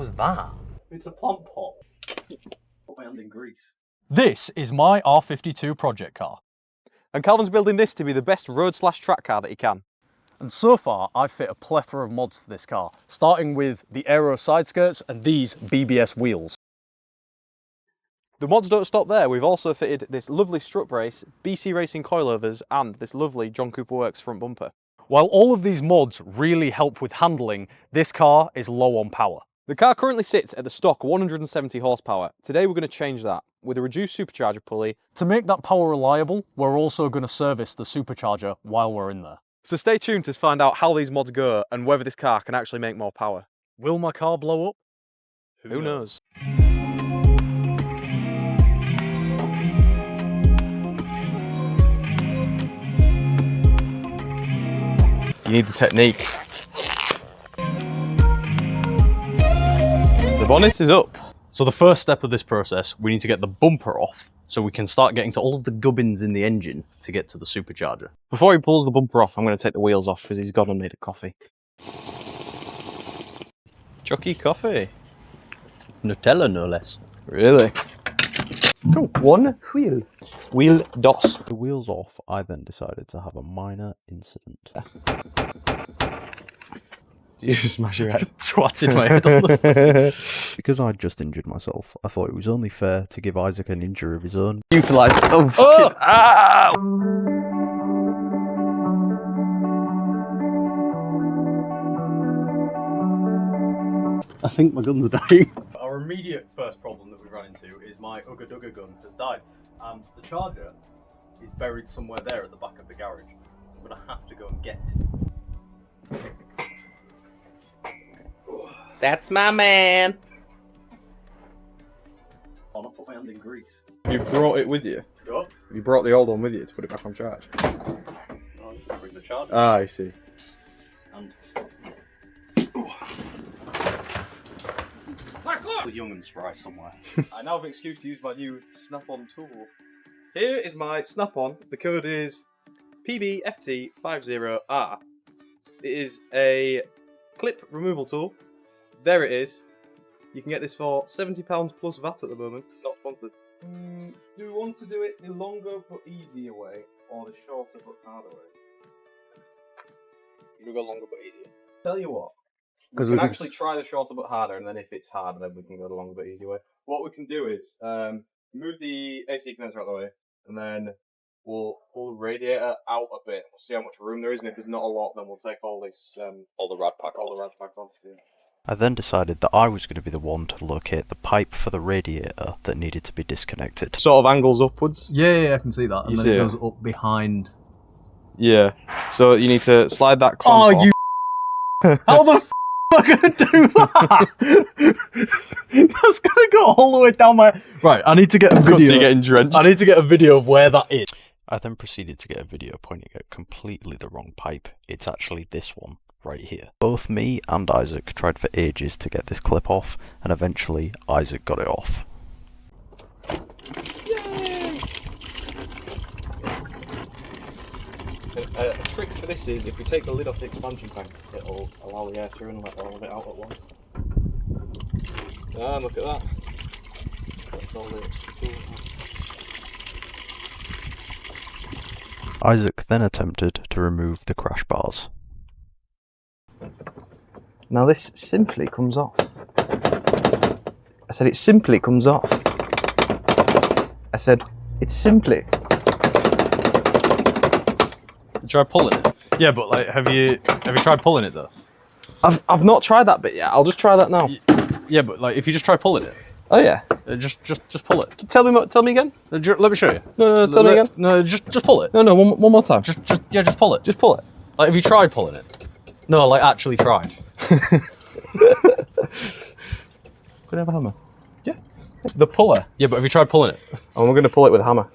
was that? It's a plant pot. Put my hand in grease. This is my R52 project car. And Calvin's building this to be the best road/track car that he can. And so far, I've fit a plethora of mods to this car, starting with the aero side skirts and these BBS wheels. The mods don't stop there. We've also fitted this lovely strut brace, BC Racing coilovers, and this lovely John Cooper Works front bumper. While all of these mods really help with handling, this car is low on power. The car currently sits at the stock 170 horsepower. Today we're going to change that with a reduced supercharger pulley. To make that power reliable, we're also going to service the supercharger while we're in there. So stay tuned to find out how these mods go and whether this car can actually make more power. Will my car blow up? Who knows? You need the technique. The bonnet is up. So the first step of this process, we need to get the bumper off so we can start getting to all of the gubbins in the engine to get to the supercharger. Before he pulls the bumper off, I'm going to take the wheels off because he's gone and made a coffee. Chucky coffee. Nutella, no less. Really? Cool. One wheel. Wheel dos. The wheels off, I then decided to have a minor incident. You just smash your head. Twatted my head on the... Because I'd just injured myself, I thought it was only fair to give Isaac an injury of his own. Utilise. Oh! Oh! Ow! I think my gun's dying. Our immediate first problem that we ran into is my Ugga Dugga gun has died. And the charger is buried somewhere there at the back of the garage. I'm going to have to go and get it. That's my man. I'll not put my hand in grease. You brought it with you? Go. You brought the old one with you to put it back on charge? Oh, bring the charger. Ah, I see. And... the young and spry somewhere. I now have an excuse to use my new snap-on tool. Here is my snap-on. The code is PBFT50R. It is a clip removal tool. There it is. You can get this for £70 plus VAT at the moment. Not sponsored. Do we want to do it the longer but easier way, or the shorter but harder way? We'll go longer but easier. Tell you what. We can actually try the shorter but harder, and then if it's harder, then we can go the longer but easier way. What we can do is move the AC condenser out of the way, and then we'll pull the radiator out a bit. We'll see how much room there is, and if there's not a lot, then we'll take all this, all the rad pack off. Yeah. I then decided that I was going to be the one to locate the pipe for the radiator that needed to be disconnected. Sort of angles upwards. Yeah, I can see that. And You then see it it? goes up behind. Yeah. So you need to slide that clamp off. How the f am I going to do that? That's going to go all the way down my... Right, I need to get a Cut to video. you getting drenched. I need to get a video of where that is. I then proceeded to get a video pointing at completely the wrong pipe. It's actually this one, right here. Both me and Isaac tried for ages to get this clip off, and eventually Isaac got it off. A trick for this is, if we take the lid off the expansion tank, it'll allow the air through and let all of it out at once. Ah, look at that. That's all the Isaac then attempted to remove the crash bars. Now this simply comes off. I said it simply comes off. I said it's simply. Try pulling it. Yeah, but like, have you tried pulling it though? I've not tried that bit yet. I'll just try that now. Yeah, but like, if you just try pulling it, Oh yeah. just pull it. Tell me again. Let me show you. No, tell me again. No, just pull it. No, one more time. Just pull it. Just pull it. Like, have you tried pulling it? No, like actually tried. Could I have a hammer? Yeah. The puller. Yeah, but have you tried pulling it? And we're going to pull it with a hammer.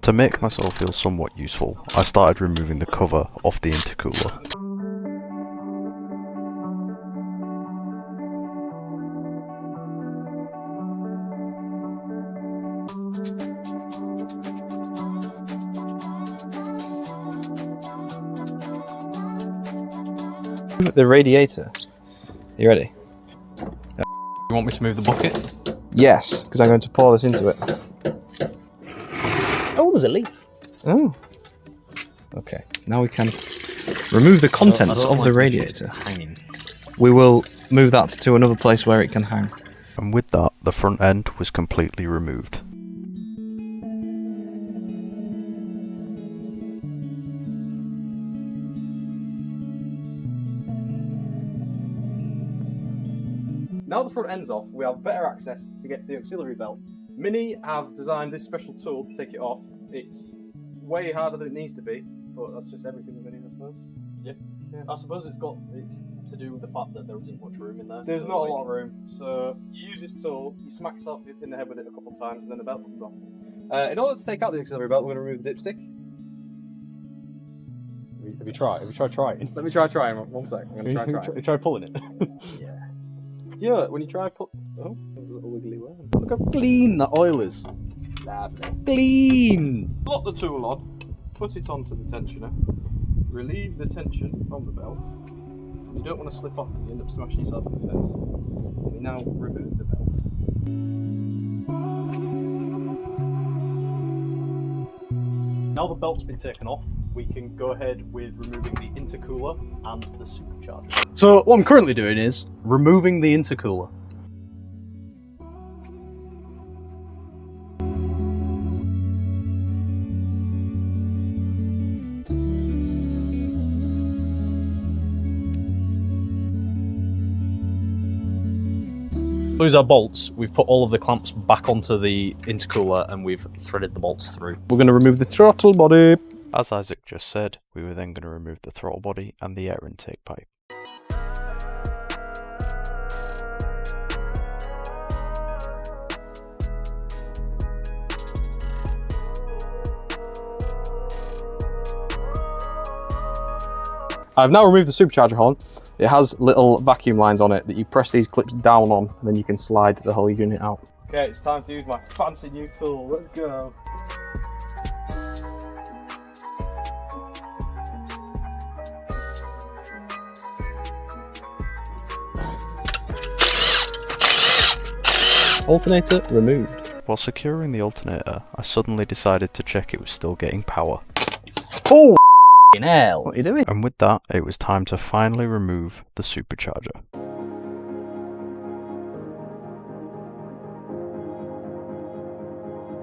To make myself feel somewhat useful, I started removing the cover off the intercooler. The radiator You ready? You want me to move the bucket? Yes, because I'm going to pour this into it. Oh, there's a leaf. Oh. Okay, now we can remove the contents of the radiator. Hanging. We will move that to another place where it can hang. And with that, the front end was completely removed. Now the front end's off, we have better access to get to the auxiliary belt. Mini have designed this special tool to take it off. It's way harder than it needs to be, but that's just everything with Mini, I suppose. Yeah. I suppose it's to do with the fact that there isn't much room in there. There's not a lot of room, so you use this tool, you smack yourself in the head with it a couple of times, and then the belt comes off. In order to take out the auxiliary belt, we're going to remove the dipstick. Have you tried trying? Let me try trying. One sec. I'm going to try trying. You try pulling it. Yeah. Yeah, when you try pull... Oh, there's a little wiggly worm. Look how clean that oil is. Lovely. Clean. Lock the tool on, put it onto the tensioner, relieve the tension from the belt. You don't want to slip off because you end up smashing yourself in the face. We now remove the belt. Now the belt's been taken off, we can go ahead with removing the intercooler and the supercharger. So what I'm currently doing is removing the intercooler. Those are bolts. We've put all of the clamps back onto the intercooler and we've threaded the bolts through. We're going to remove the throttle body. As Isaac just said, we were then going to remove the throttle body and the air intake pipe. I've now removed the supercharger horn. It has little vacuum lines on it that you press these clips down on and then you can slide the whole unit out. Okay, it's time to use my fancy new tool. Let's go. Alternator removed. While securing the alternator, I suddenly decided to check it was still getting power. Oh, Hell. what are you doing? And with that, it was time to finally remove the supercharger.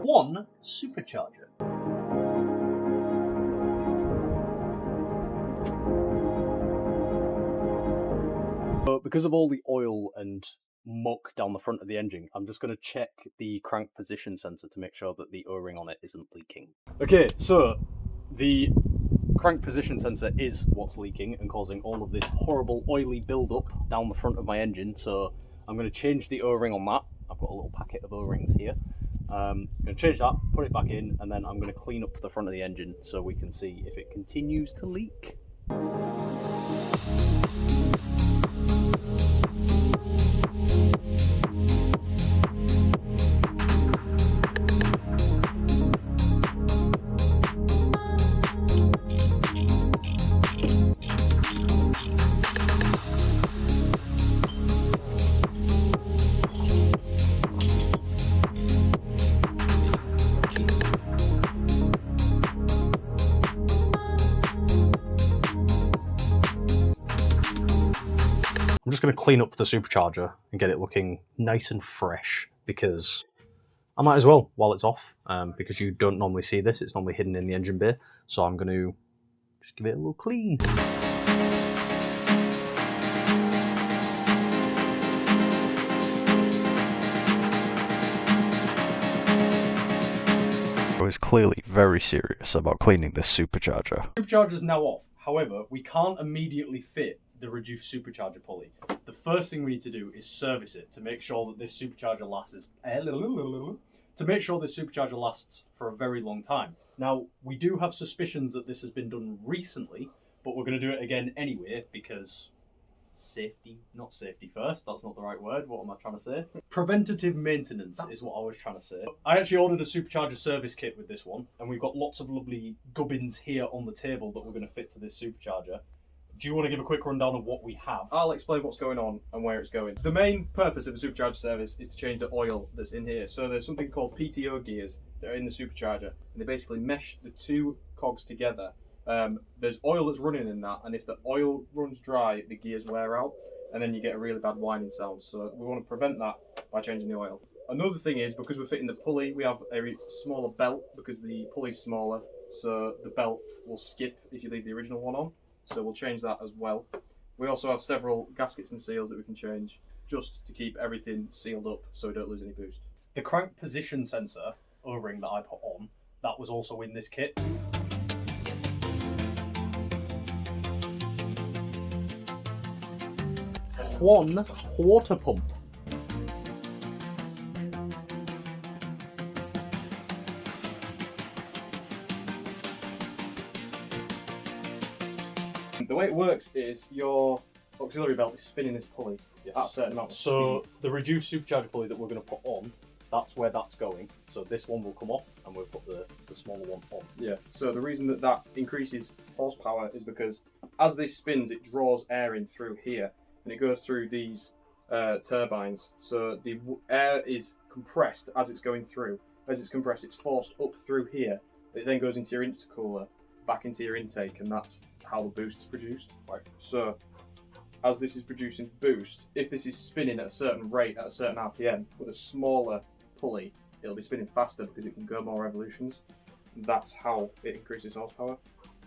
One supercharger. But because of all the oil and muck down the front of the engine, I'm just going to check the crank position sensor to make sure that the O-ring on it isn't leaking. Okay, so the crank position sensor is what's leaking and causing all of this horrible oily build-up down the front of my engine, so I'm going to change the O-ring on that. I've got a little packet of O-rings here. I'm going to change that, put it back in, and then I'm going to clean up the front of the engine so we can see if it continues to leak. I'm just going to clean up the supercharger and get it looking nice and fresh because I might as well while it's off because you don't normally see this. It's normally hidden in the engine bay. So I'm going to just give it a little clean. I was clearly very serious about cleaning this supercharger. Supercharger's now off. However, we can't immediately fit the reduced supercharger pulley. The first thing we need to do is service it to make sure that this supercharger lasts for a very long time. Now, we do have suspicions that this has been done recently, but we're going to do it again anyway because not safety first, that's not the right word. What am I trying to say? Preventative maintenance is what I was trying to say. I actually ordered a supercharger service kit with this one, and we've got lots of lovely gubbins here on the table that we're going to fit to this supercharger. Do you want to give a quick rundown of what we have? I'll explain what's going on and where it's going. The main purpose of a supercharger service is to change the oil that's in here. So there's something called PTO gears that are in the supercharger, and they basically mesh the two cogs together. There's oil that's running in that, and if the oil runs dry, the gears wear out, and then you get a really bad whining sound. So we want to prevent that by changing the oil. Another thing is, because we're fitting the pulley, we have a smaller belt because the pulley's smaller, so the belt will skip if you leave the original one on. So we'll change that as well. We also have several gaskets and seals that we can change just to keep everything sealed up so we don't lose any boost. The crank position sensor O-ring that I put on, that was also in this kit. One water pump. The way it works is your auxiliary belt is spinning this pulley at a certain amount of So speed. the reduced supercharger pulley that we're going to put on, that's where that's going. So this one will come off and we'll put the smaller one on. Yeah, so the reason that increases horsepower is because as this spins, it draws air in through here and it goes through these turbines. So the air is compressed as it's going through. As it's compressed, it's forced up through here. It then goes into your intercooler, back into your intake, and that's how the boost is produced. Right. So as this is producing boost, if this is spinning at a certain rate, at a certain RPM, with a smaller pulley, it'll be spinning faster because it can go more revolutions. That's how it increases horsepower.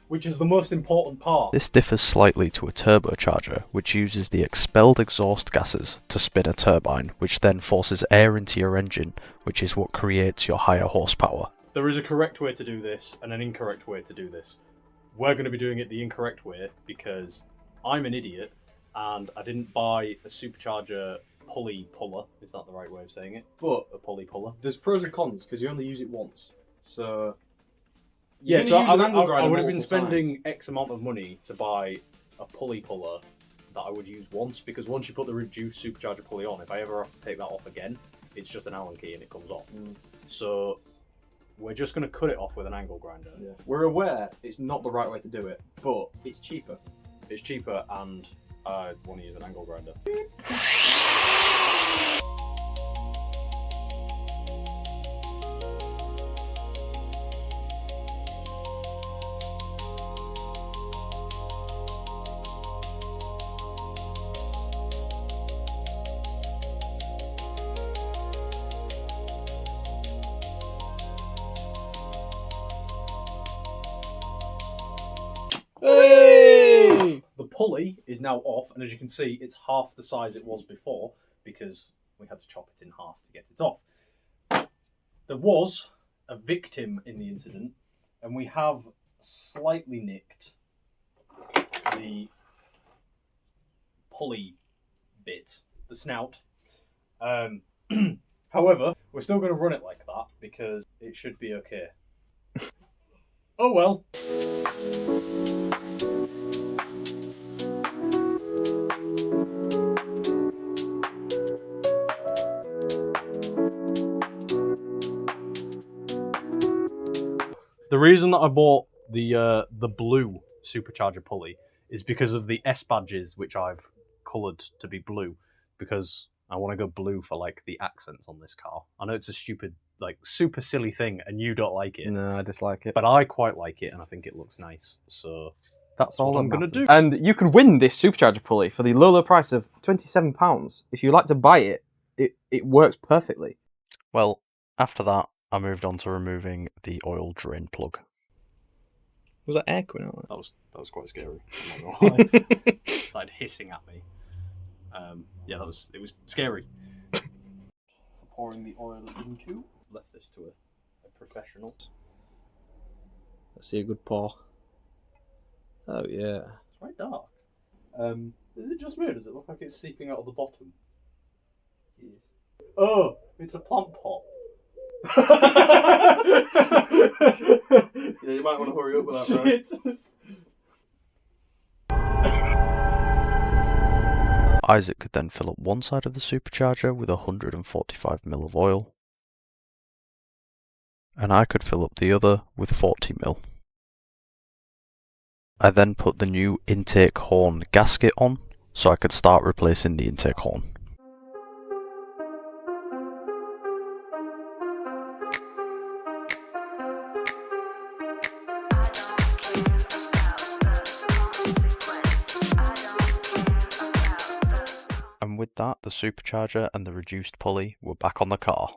Which is the most important part. This differs slightly to a turbocharger, which uses the expelled exhaust gases to spin a turbine, which then forces air into your engine, which is what creates your higher horsepower. There is a correct way to do this and an incorrect way to do this. We're going to be doing it the incorrect way because I'm an idiot and I didn't buy a supercharger pulley puller. Is that the right way of saying it? But A pulley puller. there's pros and cons because you only use it once. So Yeah, so I I would have been spending X amount of money to buy a pulley puller that I would use once, because once you put the reduced supercharger pulley on, if I ever have to take that off again, it's just an Allen key and it comes off. So we're just going to cut it off with an angle grinder. Yeah. We're aware it's not the right way to do it, but it's cheaper. It's cheaper and I want to use an angle grinder. Hey! The pulley is now off, and as you can see, it's half the size it was before because we had to chop it in half to get it off. There was a victim in the incident, and we have slightly nicked the pulley bit, the snout. However, we're still going to run it like that because it should be okay. Oh well. The reason that I bought the blue supercharger pulley is because of the S badges, which I've coloured to be blue, because I want to go blue for like the accents on this car. I know it's a stupid, like super silly thing, and you don't like it. No, I dislike it. But I quite like it, and I think it looks nice. So That's all what I'm that gonna matters. do. And you can win this supercharger pulley for the low price of £27. If you like to buy it, it works perfectly. Well, after that, I moved on to removing the oil drain plug. Was that air coming out? that was quite scary. I'm not gonna lie. It started hissing at me. Yeah, it was scary. Pouring the oil into. Left this to a professional. Let's see a good pour. Oh yeah. It's quite dark. Is it just me or does it look like it's seeping out of the bottom? It is. Oh, it's a plant pot. Yeah, you might want to hurry up with that, right? Shit. Isaac could then fill up one side of the supercharger with 145ml of oil, and I could fill up the other with 40ml. I then put the new intake horn gasket on, so I could start replacing the intake horn. And with that, the supercharger and the reduced pulley were back on the car.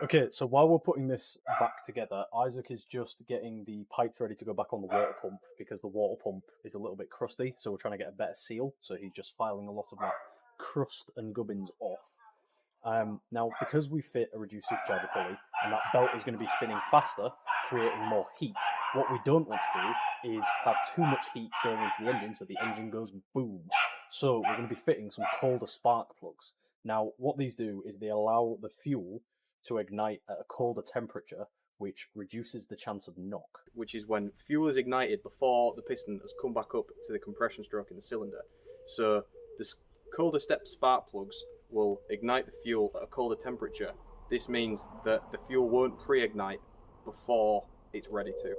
Okay, so while we're putting this back together, Isaac is just getting the pipes ready to go back on the water pump because the water pump is a little bit crusty, so we're trying to get a better seal. So he's just filing a lot of that crust and gubbins off. Now, because we fit a reduced supercharger pulley and that belt is going to be spinning faster, creating more heat, what we don't want to do is have too much heat going into the engine, so the engine goes boom. So we're going to be fitting some colder spark plugs. Now, what these do is they allow the fuel to ignite at a colder temperature, which reduces the chance of knock. Which is when fuel is ignited before the piston has come back up to the compression stroke in the cylinder. So the colder step spark plugs will ignite the fuel at a colder temperature. This means that the fuel won't pre-ignite before it's ready to.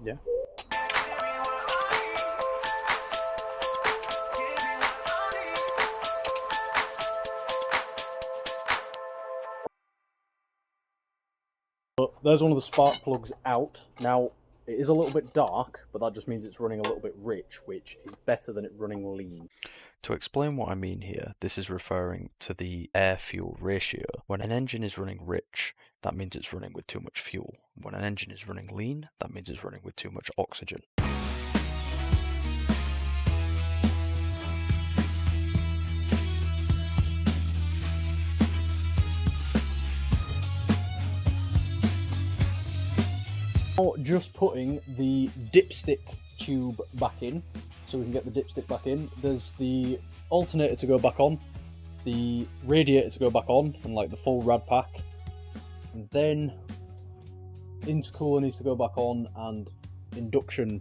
Yeah. But there's one of the spark plugs out. Now, it is a little bit dark, but that just means it's running a little bit rich, which is better than it running lean. To explain what I mean here, this is referring to the air-fuel ratio. When an engine is running rich, that means it's running with too much fuel. When an engine is running lean, that means it's running with too much oxygen. Just putting the dipstick tube back in, so we can get the dipstick back in. There's the alternator to go back on, the radiator to go back on, and like the full rad pack, and then intercooler needs to go back on, and induction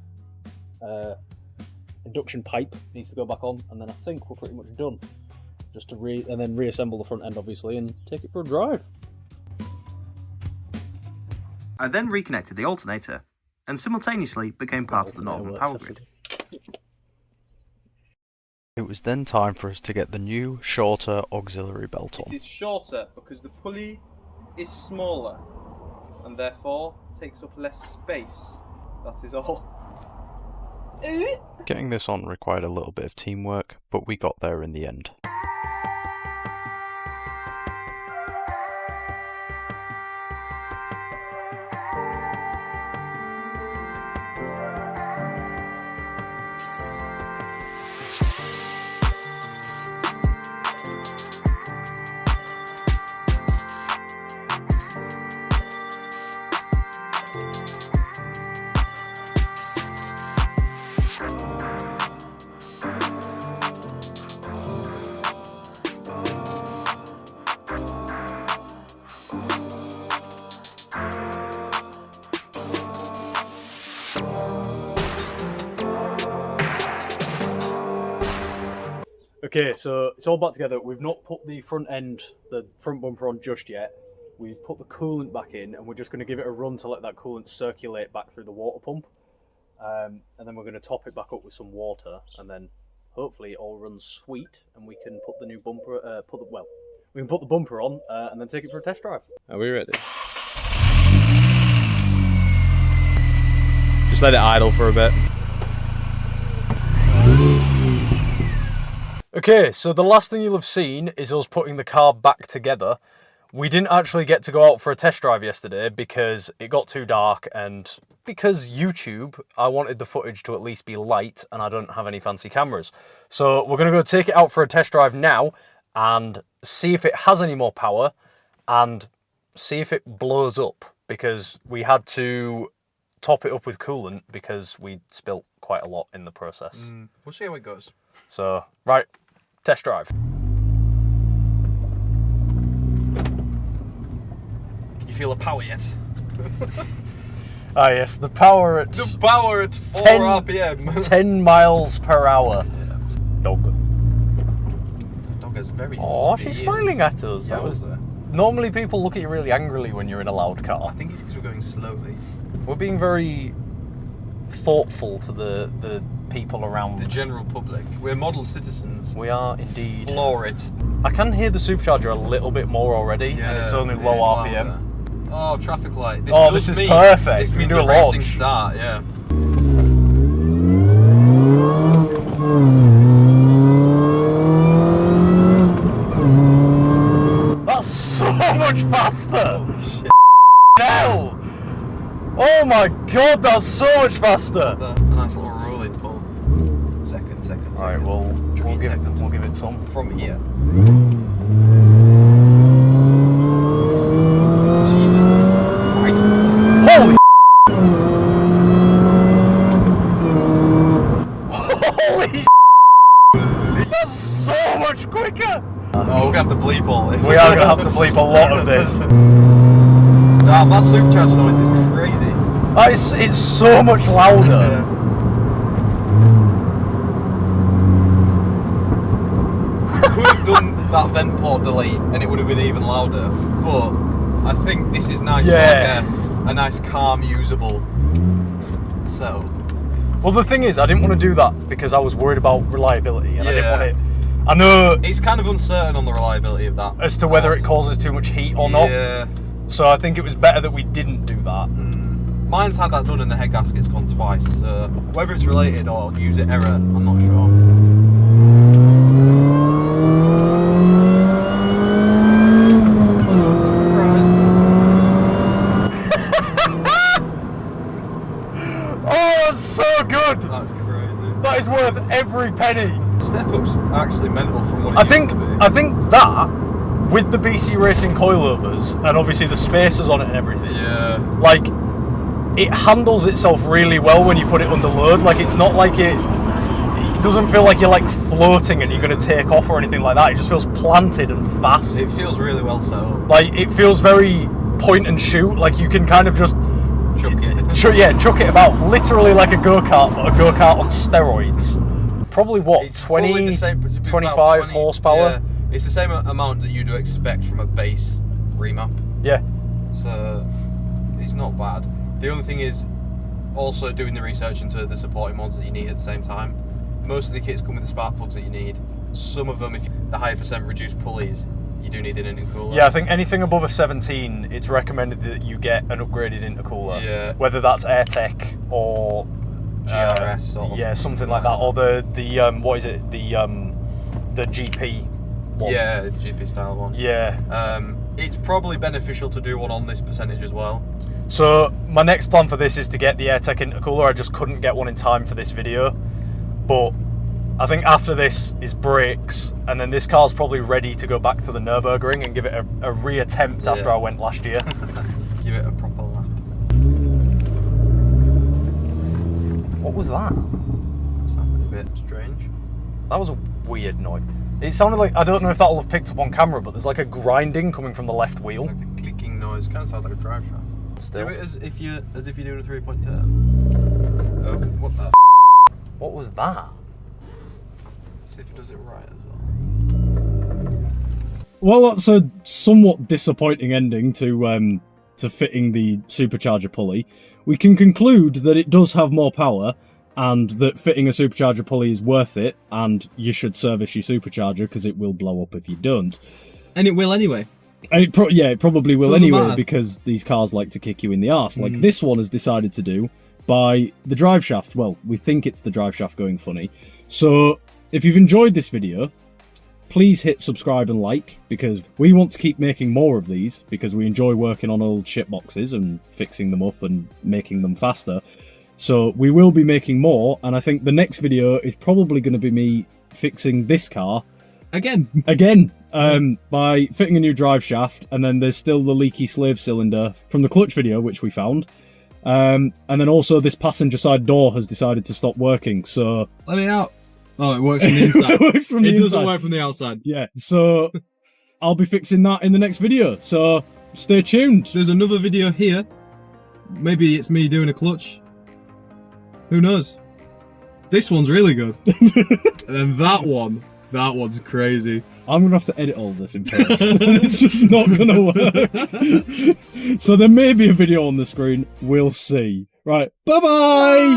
pipe needs to go back on, and then I think we're pretty much done. Just to and then reassemble the front end, obviously, and take it for a drive. I then reconnected the alternator and simultaneously became part of the Northern power grid. It was then time for us to get the new, shorter auxiliary belt on. It is shorter because the pulley is smaller and therefore takes up less space. That is all. Getting this on required a little bit of teamwork, but we got there in the end. Okay, so it's all back together. We've not put the front end, the front bumper on just yet. We've put the coolant back in, and we're just going to give it a run to let that coolant circulate back through the water pump. And then we're going to top it back up with some water, and then hopefully it all runs sweet, and we can put the new bumper, we can put the bumper on, and then take it for a test drive. Are we ready? Just let it idle for a bit. Okay, so the last thing you'll have seen is us putting the car back together. We didn't actually get to go out for a test drive yesterday because it got too dark, and because YouTube, I wanted the footage to at least be light, and I don't have any fancy cameras. So we're going to go take it out for a test drive now and see if it has any more power and see if it blows up, because we had to top it up with coolant because we spilt quite a lot in the process. We'll see how it goes. So, right, test drive. Can you feel the power yet? Ah yes, the power at... The power at 4 RPM. 10 miles per hour. Dog. Dog has very... Oh, she's smiling at us. Yeah, That was Normally people look at you really angrily when you're in a loud car. I think it's because we're going slowly. We're being very thoughtful to the people around. The general public. We're model citizens. We are indeed. Floor it. I can hear the supercharger a little bit more already, and it's only low RPM. Louder. Oh, traffic light. This is perfect. This We means can do a a racing launch. start, yeah. That's so much faster! Holy shit. No! Oh my god, that's so much faster! A nice little rolling pull. Second. Alright, we'll give it some. From here. Jesus Christ. Holy Holy that's so much quicker! Oh, we're gonna have to bleep all this. We are gonna have to bleep a lot of this. Damn, that supercharger noise is crazy. It's so much louder. Could have done that vent port delete and it would have been even louder, but I think this is nice for like a nice calm usable setup. Well, the thing is, I didn't want to do that because I was worried about reliability, and I didn't want it. I know it's kind of uncertain on the reliability of that as to whether it causes too much heat or not. Yeah. So I think it was better that we didn't do that. Mine's had that done and the head gasket's gone twice, so whether it's related or user error, I'm not sure. Oh, that's so good! That's crazy. That is worth every penny. Step up's actually mental from what it used to be. I think that, with the BC Racing coilovers, and obviously the spacers on it and everything, like, it handles itself really well when you put it under load. Like, it's not like it doesn't feel like you're like floating and you're going to take off or anything like that. It just feels planted and fast. It feels really well set up. Like, it feels very point and shoot. Like, you can kind of just Chuck it. chuck it about, literally like a go-kart, but a go-kart on steroids. Probably what, It's 20, probably the same, 25 20, horsepower? Yeah, it's the same amount that you'd expect from a base remap. Yeah. So it's not bad. The only thing is also doing the research into the supporting mods that you need at the same time. Most of the kits come with the spark plugs that you need. Some of them, if the higher percent reduced pulleys, you do need an intercooler. Yeah, I think anything above a 17, it's recommended that you get an upgraded intercooler. Yeah. Whether that's AirTech or GRS or yeah, something like that, or the what is it? The GP one. Yeah, the GP style one. Yeah. It's probably beneficial to do one on this percentage as well. So my next plan for this is to get the AirTech intercooler. I just couldn't get one in time for this video, but I think after this is brakes, and then this car's probably ready to go back to the Nürburgring and give it a re-attempt after I went last year. Give it a proper lap. What was that? Sounded a bit strange. That was a weird noise. It sounded like, I don't know if that'll have picked up on camera, but there's like a grinding coming from the left wheel. Like a clicking noise. Kind of sounds like a drive shaft. Still. Do it as if you're doing a 3-point turn. Oh, what the? What was that? See if it does it right as well. Well, that's a somewhat disappointing ending to fitting the supercharger pulley. We can conclude that it does have more power, and that fitting a supercharger pulley is worth it, and you should service your supercharger because it will blow up if you don't. And it will anyway. And it probably will Doesn't anyway, matter. because these cars like to kick you in the arse, like this one has decided to do by the drive shaft. Well, we think it's the drive shaft going funny. So if you've enjoyed this video, please hit subscribe and like, because we want to keep making more of these, because we enjoy working on old shit boxes and fixing them up and making them faster. So we will be making more, and I think the next video is probably going to be me fixing this car Again. by fitting a new drive shaft, and then there's still the leaky slave cylinder from the clutch video, which we found. And then also this passenger side door has decided to stop working, so... Let me out. Oh, it works from the inside. It works from the It doesn't inside. work from the outside. Yeah, so I'll be fixing that in the next video, so stay tuned. There's another video here. Maybe it's me doing a clutch. Who knows? This one's really good. And then that That one's crazy. I'm gonna have to edit all this in post. It's just not gonna work. So there may be a video on the screen. We'll see. Right. Bye bye.